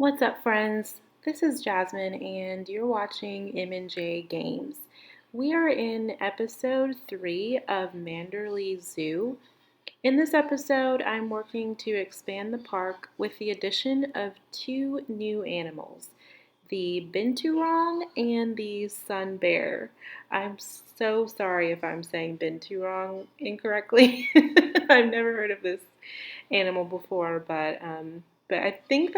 What's up, friends? This is Jasmine, and you're watching M&J Games. We are in episode 3 of Manderley Zoo. In this episode, I'm working to expand the park with the addition of two new animals, the Binturong and the sun bear. I'm so sorry if I'm saying Binturong incorrectly. I've never heard of this animal before, but I think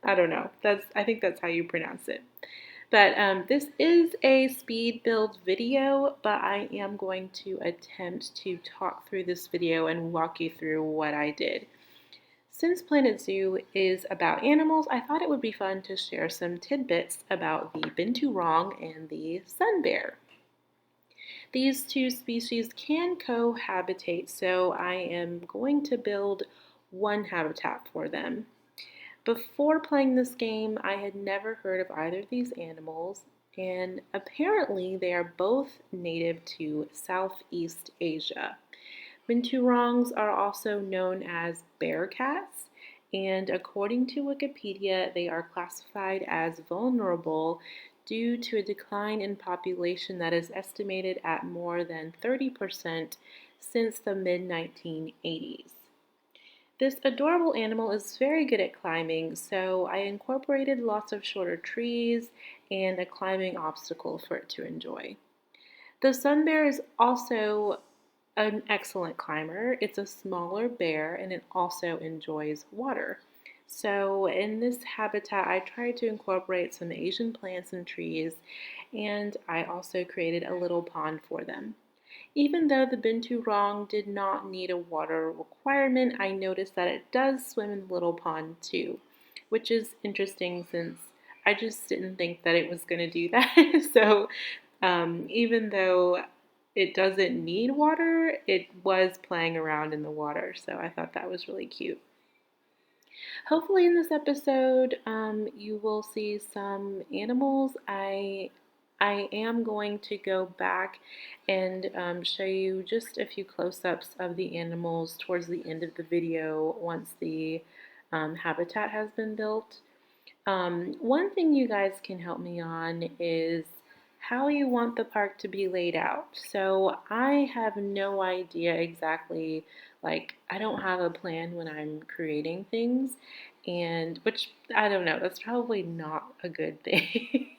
I don't know. I think that's how you pronounce it. But this is a speed build video, but I am going to attempt to talk through this video and walk you through what I did. Since Planet Zoo is about animals, I thought it would be fun to share some tidbits about the Binturong and the sun bear. These two species can cohabitate, so I am going to build one habitat for them. Before playing this game, I had never heard of either of these animals, and apparently they are both native to Southeast Asia. Binturongs are also known as bear cats, and according to Wikipedia, they are classified as vulnerable due to a decline in population that is estimated at more than 30% since the mid 1980s. This adorable animal is very good at climbing, so I incorporated lots of shorter trees and a climbing obstacle for it to enjoy. The sun bear is also an excellent climber. It's a smaller bear and it also enjoys water. So in this habitat, I tried to incorporate some Asian plants and trees, and I also created a little pond for them. Even though the binturong did not need a water requirement, I noticed that it does swim in the little pond too, which is interesting since I just didn't think that it was going to do that. So even though it doesn't need water, it was playing around in the water. So I thought that was really cute. Hopefully, in this episode, you will see some animals. I am going to go back and show you just a few close-ups of the animals towards the end of the video once the habitat has been built. One thing you guys can help me on is how you want the park to be laid out. So I have no idea exactly, like, I don't have a plan when I'm creating things, and which I don't know, that's probably not a good thing.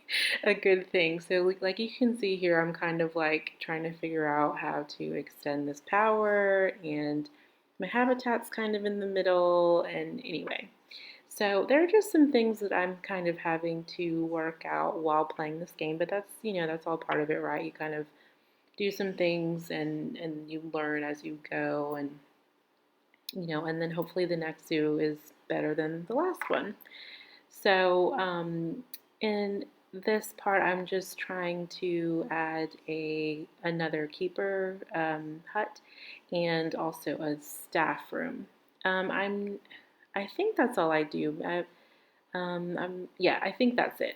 A good thing. So like you can see here, I'm kind of like trying to figure out how to extend this power, and my habitat's kind of in the middle, and anyway. So there are just some things that I'm kind of having to work out while playing this game, but that's all part of it, right? You kind of do some things and you learn as you go, and then hopefully the next zoo is better than the last one. So in this part, I'm just trying to add another keeper hut and also a staff room. I think that's all I do. Yeah, I think that's it.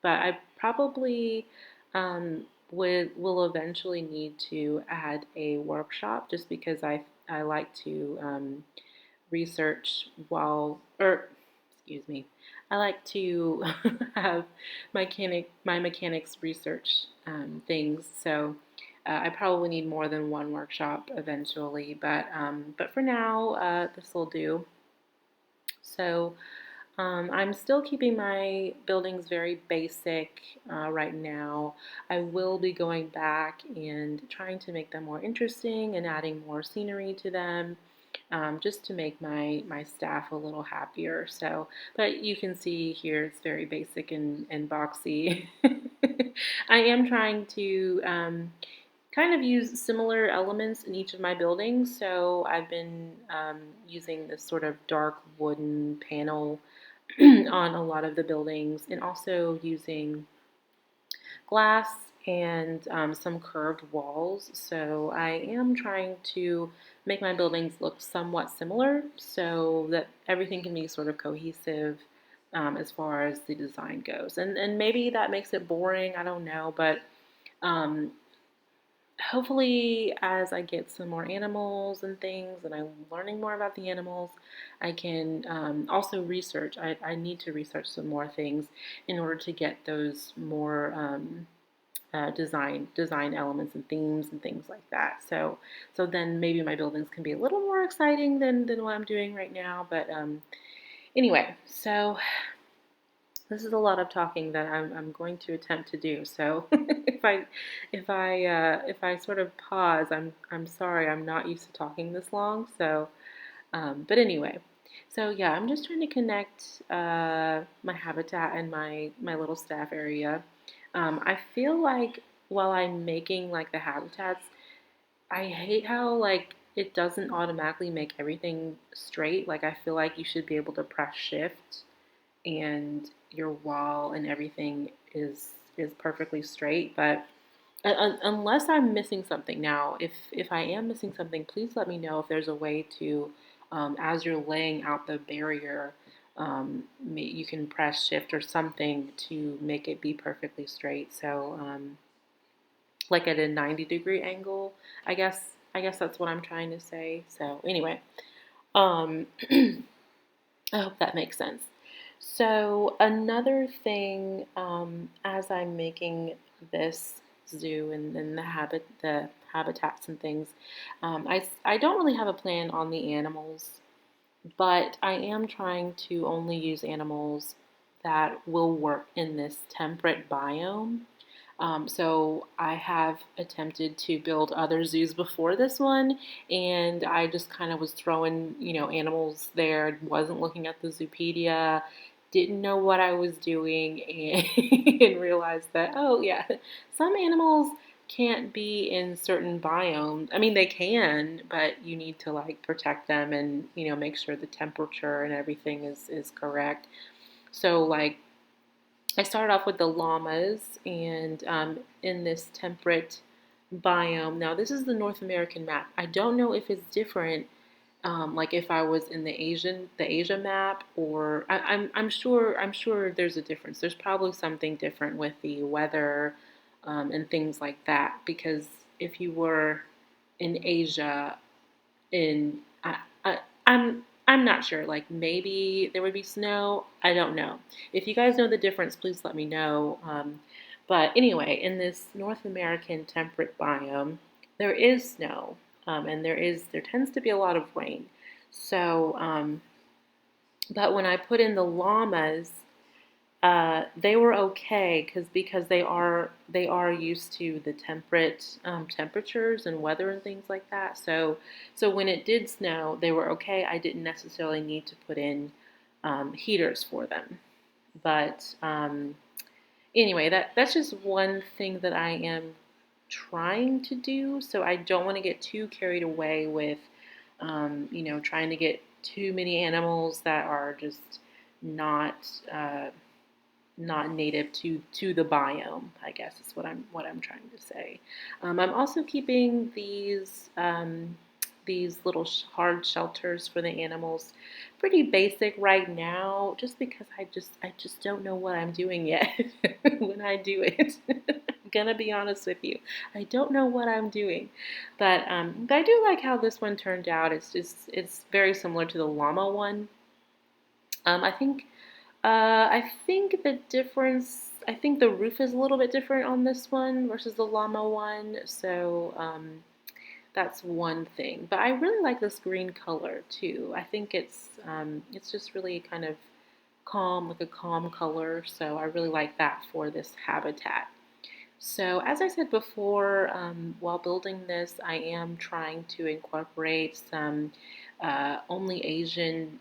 But I probably will eventually need to add a workshop just because I like to research or excuse me, I like to have my mechanics research things. So I probably need more than one workshop eventually, but for now, this will do. So I'm still keeping my buildings very basic right now. I will be going back and trying to make them more interesting and adding more scenery to them, just to make my staff a little happier. So, but you can see here it's very basic and boxy. I am trying to kind of use similar elements in each of my buildings. So I've been using this sort of dark wooden panel on a lot of the buildings, and also using glass and some curved walls. So I am trying to make my buildings look somewhat similar so that everything can be sort of cohesive as far as the design goes. And maybe that makes it boring, I don't know, but um, hopefully, as I get some more animals and things and I'm learning more about the animals, I can also research. I need to research some more things in order to get those more design elements and themes and things like that. So then maybe my buildings can be a little more exciting than what I'm doing right now. But anyway, so this is a lot of talking that I'm going to attempt to do. So if I sort of pause, I'm sorry. I'm not used to talking this long. So but anyway, so yeah, I'm just trying to connect my habitat and my little staff area. I feel like while I'm making like the habitats, I hate how like it doesn't automatically make everything straight. Like I feel like you should be able to press shift and your wall and everything is perfectly straight. But unless I'm missing something now, if I am missing something, please let me know if there's a way to, as you're laying out the barrier, you can press shift or something to make it be perfectly straight. So, like at a 90-degree angle, I guess. I guess that's what I'm trying to say. So anyway, um, I hope that makes sense. So another thing, as I'm making this zoo and the habitats and things, I don't really have a plan on the animals, but I am trying to only use animals that will work in this temperate biome. So I have attempted to build other zoos before this one, and I just kind of was throwing, animals there, wasn't looking at the Zoopedia, didn't know what I was doing, and realized that, oh yeah, some animals can't be in certain biomes. I mean, they can, but you need to like protect them and, make sure the temperature and everything is correct. So like I started off with the llamas and in this temperate biome. Now, this is the North American map. I don't know if it's different, like if I was in the Asia map, or I'm sure there's a difference. There's probably something different with the weather and things like that. Because if you were in Asia, in I'm not sure. Like maybe there would be snow. I don't know. If you guys know the difference, please let me know. But anyway, in this North American temperate biome, there is snow, and there tends to be a lot of rain. So, but when I put in the llamas, they were okay because they are used to the temperate temperatures and weather and things like that. So when it did snow, they were okay. I didn't necessarily need to put in heaters for them. But anyway, that's just one thing that I am trying to do. So I don't want to get too carried away with trying to get too many animals that are just not. Not native to the biome, I guess is what I'm trying to say. I'm also keeping these little hard shelters for the animals pretty basic right now, just because I just don't know what I'm doing yet when I do it. I'm gonna be honest with you, I don't know what I'm doing, but I do like how this one turned out. It's very similar to the llama one. I think the difference, I think the roof is a little bit different on this one versus the llama one. So that's one thing. But I really like this green color too. I think it's just really kind of calm, like a calm color. So I really like that for this habitat. So as I said before, while building this, I am trying to incorporate some only Asian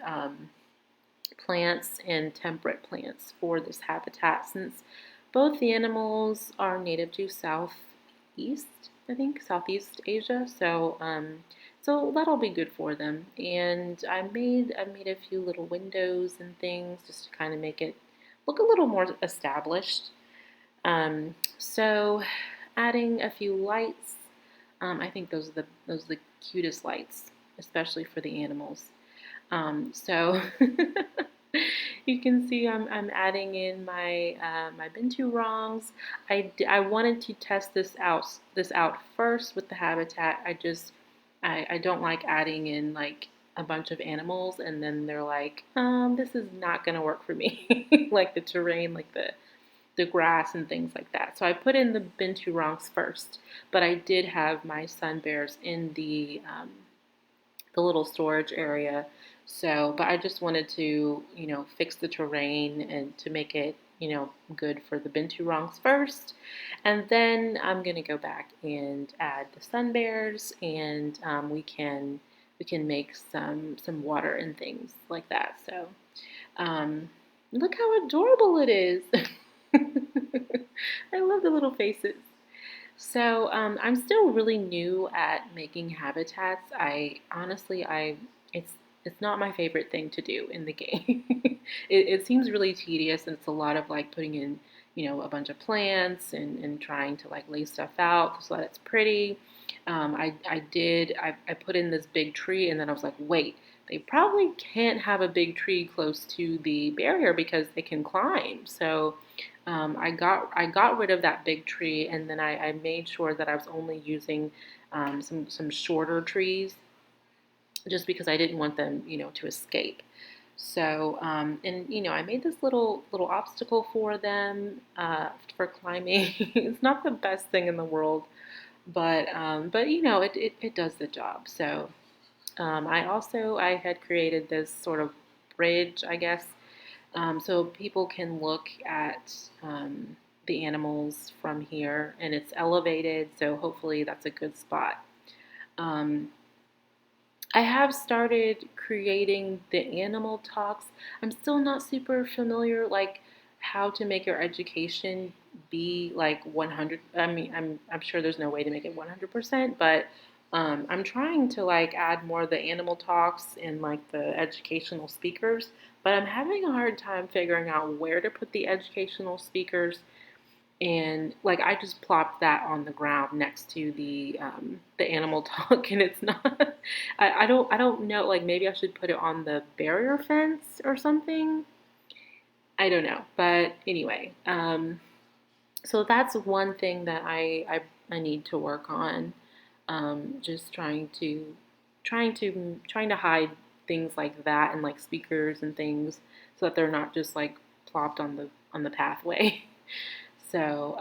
plants and temperate plants for this habitat, since both the animals are native to Southeast, I think, Southeast Asia. So that'll be good for them. And I made a few little windows and things just to kind of make it look a little more established. So adding a few lights. I think those are the cutest lights, especially for the animals. So You can see I'm adding in my Binturongs. I wanted to test this out first with the habitat. I don't like adding in like a bunch of animals and then they're like, this is not gonna work for me. Like the terrain, like the grass and things like that. So I put in the Binturongs first, but I did have my sun bears in the little storage area. So, but I just wanted to, fix the terrain and to make it, good for the Binturongs first. And then I'm gonna go back and add the sun bears, and we can make some water and things like that. So, look how adorable it is. I love the little faces. So I'm still really new at making habitats. I honestly, it's not my favorite thing to do in the game. It seems really tedious, and it's a lot of like putting in, a bunch of plants and trying to like lay stuff out so that it's pretty. I put in this big tree, and then I was like, wait, they probably can't have a big tree close to the barrier because they can climb. So I got rid of that big tree, and then I made sure that I was only using some shorter trees, just because I didn't want them, to escape. So and I made this little obstacle for them for climbing. It's not the best thing in the world, but it does the job. So I had created this sort of bridge, I guess, so people can look at the animals from here, and it's elevated, so hopefully that's a good spot. Um, I have started creating the animal talks. I'm still not super familiar, like how to make your education be like 100. I mean, I'm sure there's no way to make it 100%, but I'm trying to like add more of the animal talks and like the educational speakers. But I'm having a hard time figuring out where to put the educational speakers, and like I just plopped that on the ground next to the animal talk, and it's not. I don't know. Like maybe I should put it on the barrier fence or something. I don't know, but anyway, so that's one thing that I need to work on. Just trying to hide things like that and like speakers and things so that they're not just like plopped on the pathway. So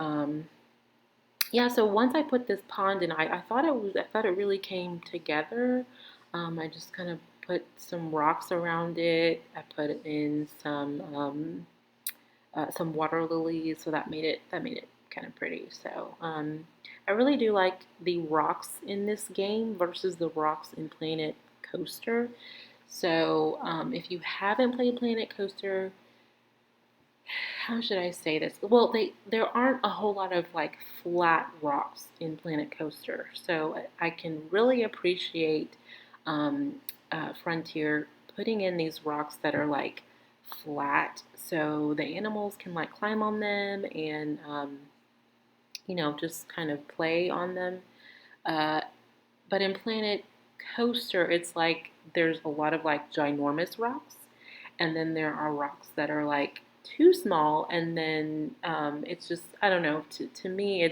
yeah, so once I put this pond in, I thought it really came together. I just kind of put some rocks around it. I put in some water lilies, so that made it kind of pretty. So I really do like the rocks in this game versus the rocks in Planet Coaster. So if you haven't played Planet Coaster, how should I say this? Well, there aren't a whole lot of like flat rocks in Planet Coaster, so I can really appreciate Frontier putting in these rocks that are like flat, so the animals can like climb on them and just kind of play on them. Uh, but in Planet Coaster, it's like there's a lot of like ginormous rocks, and then there are rocks that are like too small, and then it's just I don't know. To me,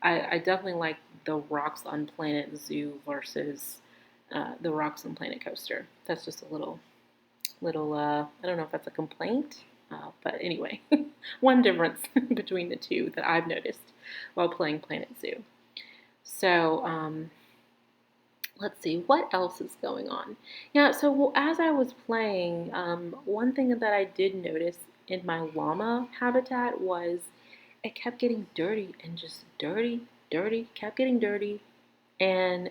I definitely like the rocks on Planet Zoo versus the rocks on Planet Coaster. That's just a little. I don't know if that's a complaint, but anyway, one difference between the two that I've noticed while playing Planet Zoo. So let's see, what else is going on? Yeah, so as I was playing, one thing that I did notice in my llama habitat was it kept getting dirty and just dirty, dirty, kept getting dirty. And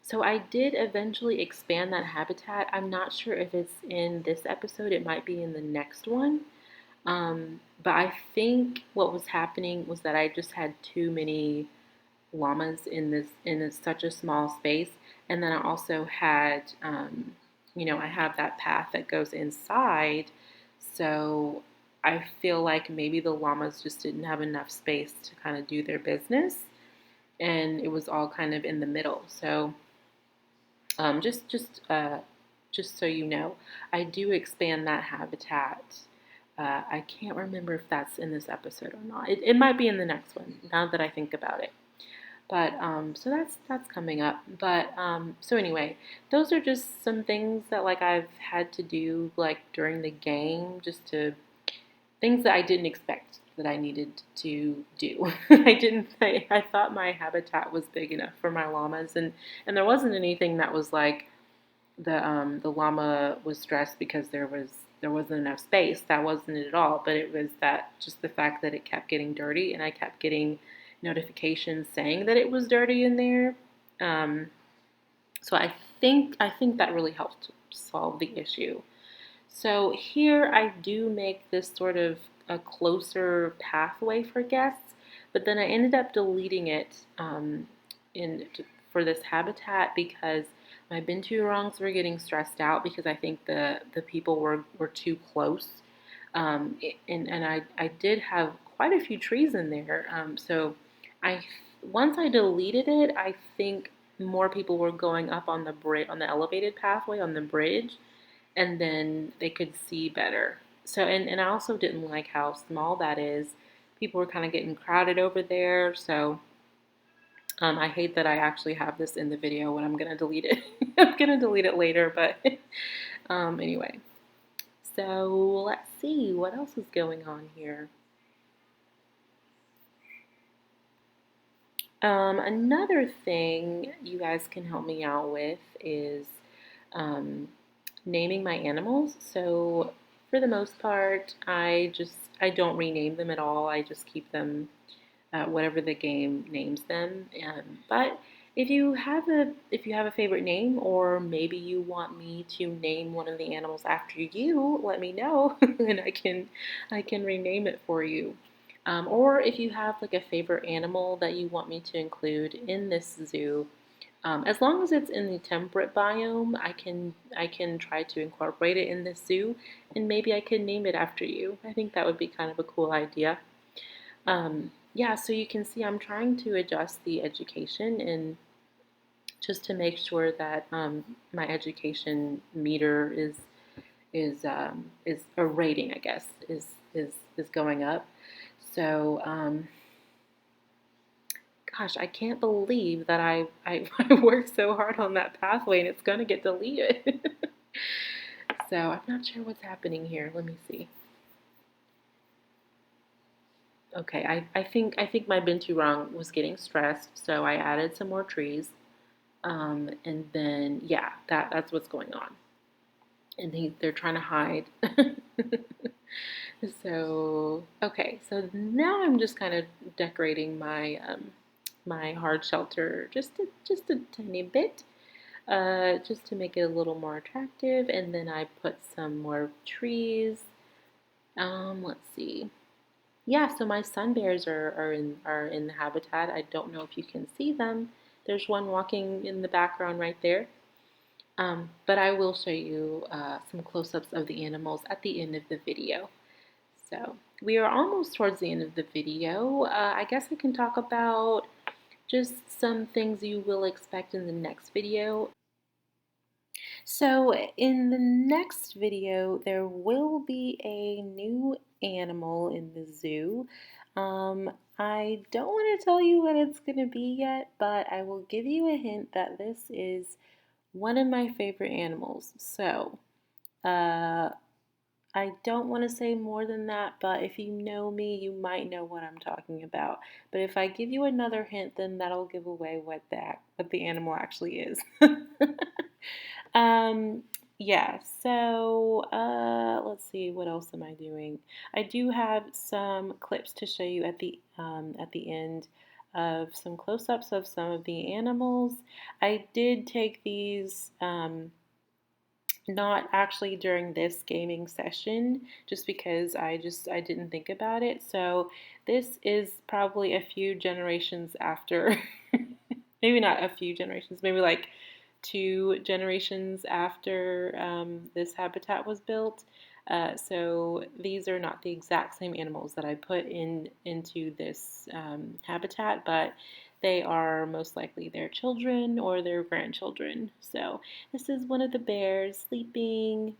so I did eventually expand that habitat. I'm not sure if it's in this episode, it might be in the next one. But I think what was happening was that I just had too many llamas such a small space, and then I also had I have that path that goes inside, so I feel like maybe the llamas just didn't have enough space to kind of do their business, and it was all kind of in the middle. So just just so you know, I do expand that habitat. I can't remember if that's in this episode or not. It might be in the next one, now that I think about it. But so that's coming up. But so anyway, those are just some things that like I've had to do like during the game, just to things that I didn't expect that I needed to do. I thought my habitat was big enough for my llamas, and there wasn't anything that was like the llama was stressed because there wasn't enough space. That wasn't it at all. But it was that just the fact that it kept getting dirty, and I kept getting notifications saying that it was dirty in there. Um, so I think that really helped solve the issue. So here I do make this sort of a closer pathway for guests, but then I ended up deleting it in for this habitat because my binturongs were getting stressed out because I think the people were too close. And I did have quite a few trees in there. So I once I deleted it, I think more people were going up on the on the elevated pathway on the bridge, and then they could see better. So and I also didn't like how small that is. People were kind of getting crowded over there. So I hate that I actually have this in the video when I'm gonna delete it. I'm gonna delete it later, but anyway. So let's see what else is going on here. Another thing you guys can help me out with is um, naming my animals. So for the most part, I don't rename them at all. I just keep them whatever the game names them. But if you have a favorite name, or maybe you want me to name one of the animals after you, let me know, and I can rename it for you. Or if you have like a favorite animal that you want me to include in this zoo, as long as it's in the temperate biome, I can try to incorporate it in this zoo, and maybe I can name it after you. I think that would be kind of a cool idea. Yeah, so you can see I'm trying to adjust the education and just to make sure that my education meter is a rating, I guess, is going up. So gosh, I can't believe that I worked so hard on that pathway and it's gonna get deleted. So I'm not sure what's happening here. Let me see. Okay, I think my binturong was getting stressed, so I added some more trees. And then yeah, that's what's going on. And they're trying to hide. So okay, so now I'm just kind of decorating my hard shelter just a tiny bit, just to make it a little more attractive. And then I put some more trees. Let's see. Yeah, so my sun bears are in the habitat. I don't know if you can see them. There's one walking in the background right there. But I will show you some close-ups of the animals at the end of the video. So we are almost towards the end of the video. I guess I can talk about just some things you will expect in the next video. So in the next video, there will be a new animal in the zoo. I don't want to tell you what it's going to be yet, but I will give you a hint that this is one of my favorite animals. So, uh, I don't want to say more than that, but if you know me, you might know what I'm talking about. But if I give you another hint, then that'll give away what the animal actually is. um, yeah. So let's see. What else am I doing? I do have some clips to show you at the end of some close-ups of some of the animals. I did take these. Not actually during this gaming session, just because I didn't think about it. So this is probably a few generations after, maybe not a few generations, maybe like 2 generations after this habitat was built. So these are not the exact same animals that I put into this habitat, but they are most likely their children or their grandchildren. So this is one of the bears sleeping,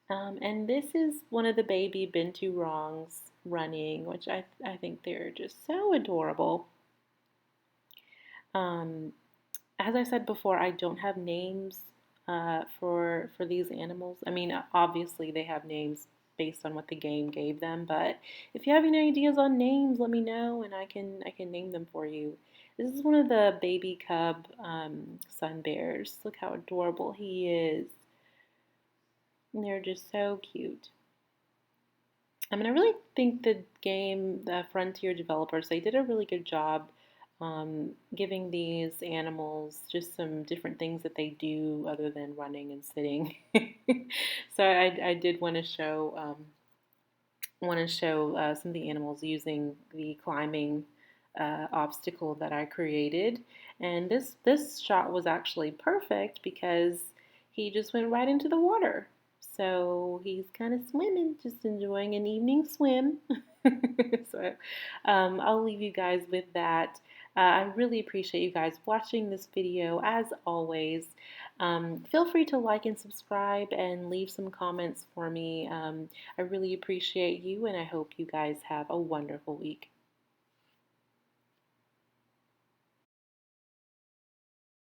and this is one of the baby Binturongs running, which I think they're just so adorable. Um, as I said before, I don't have names for these animals. I mean, obviously they have names based on what the game gave them, but if you have any ideas on names, let me know and I can name them for you. This is one of the baby cub sun bears. Look how adorable he is. And they're just so cute. I mean, I really think the Frontier developers, they did a really good job giving these animals just some different things that they do other than running and sitting. So I did want to show some of the animals using the climbing obstacle that I created, and this shot was actually perfect because he just went right into the water. So he's kind of swimming, just enjoying an evening swim. So I'll leave you guys with that. I really appreciate you guys watching this video as always. Feel free to like and subscribe and leave some comments for me. I really appreciate you, and I hope you guys have a wonderful week.